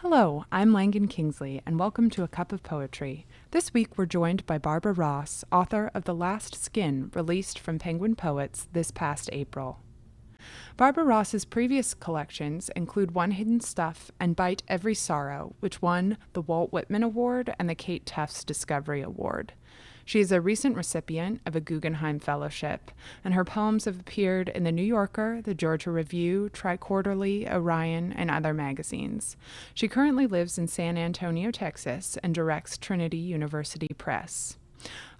Hello, I'm Langan Kingsley, and welcome to A Cup of Poetry. This week we're joined by Barbara Ross, author of The Last Skin, released from Penguin Poets this past April. Barbara Ross's previous collections include One Hidden Stuff and Bite Every Sorrow, which won the Walt Whitman Award and the Kate Tufts Discovery Award. She is a recent recipient of a Guggenheim Fellowship, and her poems have appeared in The New Yorker, The Georgia Review, Tri-Quarterly, Orion, and other magazines. She currently lives in San Antonio, Texas, and directs Trinity University Press.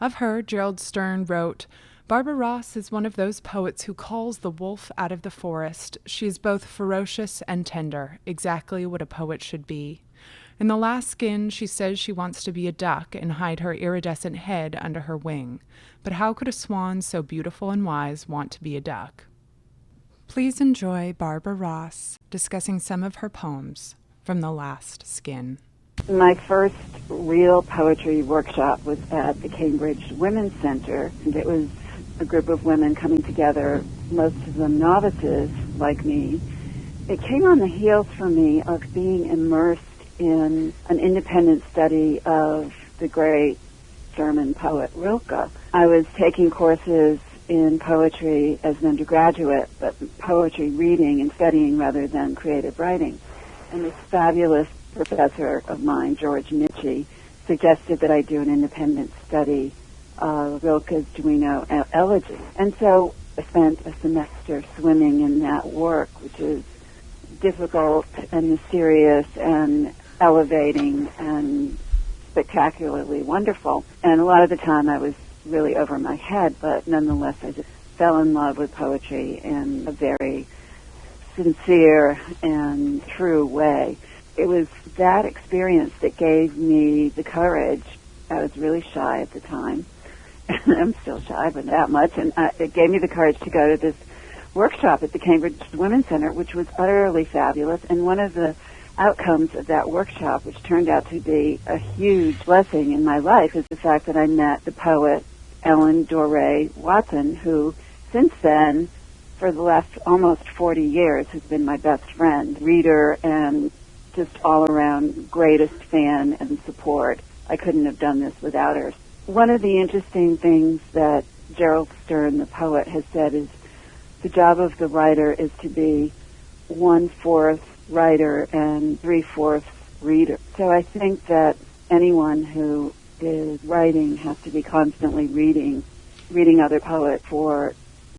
Of her, Gerald Stern wrote, "Barbara Ross is one of those poets who calls the wolf out of the forest. She is both ferocious and tender, exactly what a poet should be. In The Last Skin, she says she wants to be a duck and hide her iridescent head under her wing. But how could a swan so beautiful and wise want to be a duck?" Please enjoy Barbara Ross discussing some of her poems from The Last Skin. My first real poetry workshop was at the Cambridge Women's Center, and it was a group of women coming together, most of them novices like me. It came on the heels for me of being immersed in an independent study of the great German poet Rilke. I was taking courses in poetry as an undergraduate, but poetry reading and studying rather than creative writing. And this fabulous professor of mine, George Nietzsche, suggested that I do an independent study of Rilke's Duino Elegy. And so I spent a semester swimming in that work, which is difficult and mysterious and elevating and spectacularly wonderful. And a lot of the time I was really over my head, but nonetheless I just fell in love with poetry in a very sincere and true way. It was that experience that gave me the courage. I was really shy at the time. I'm still shy, but that much. And it gave me the courage to go to this workshop at the Cambridge Women's Center, which was utterly fabulous. And one of the outcomes of that workshop, which turned out to be a huge blessing in my life, is the fact that I met the poet Ellen Doré Watson, who since then, for the last almost 40 years, has been my best friend, reader, and just all-around greatest fan and support. I couldn't have done this without her. One of the interesting things that Gerald Stern, the poet, has said is the job of the writer is to be 1/4 writer and 3/4 reader. So I think that anyone who is writing has to be constantly reading other poets for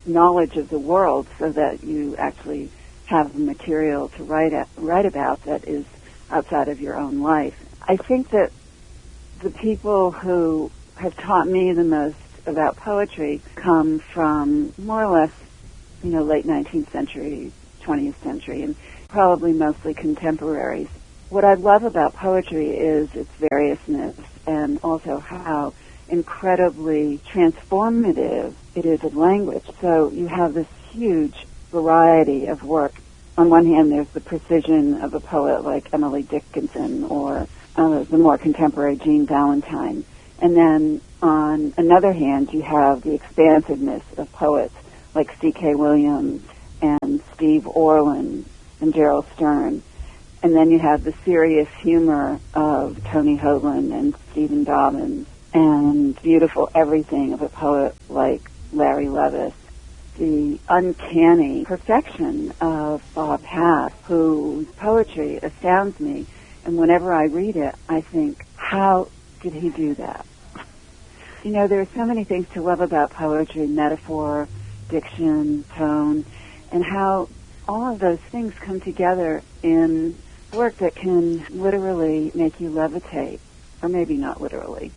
knowledge of the world, so that you actually have the material to write about that is outside of your own life. I think that the people who have taught me the most about poetry come from more or less, late 19th century, 20th century, and probably mostly contemporaries. What I love about poetry is its variousness and also how incredibly transformative it is of language. So you have this huge variety of work. On one hand, there's the precision of a poet like Emily Dickinson or the more contemporary Jean Valentine. And then on another hand, you have the expansiveness of poets like C.K. Williams and Steve Orland and Gerald Stern. And then you have the serious humor of Tony Hoagland and Stephen Dobbins, and beautiful everything of a poet like Larry Levis. The uncanny perfection of Bob Hass, whose poetry astounds me. And whenever I read it, I think, how did he do that? There are so many things to love about poetry: metaphor, diction, tone, and how all of those things come together in work that can literally make you levitate, or maybe not literally.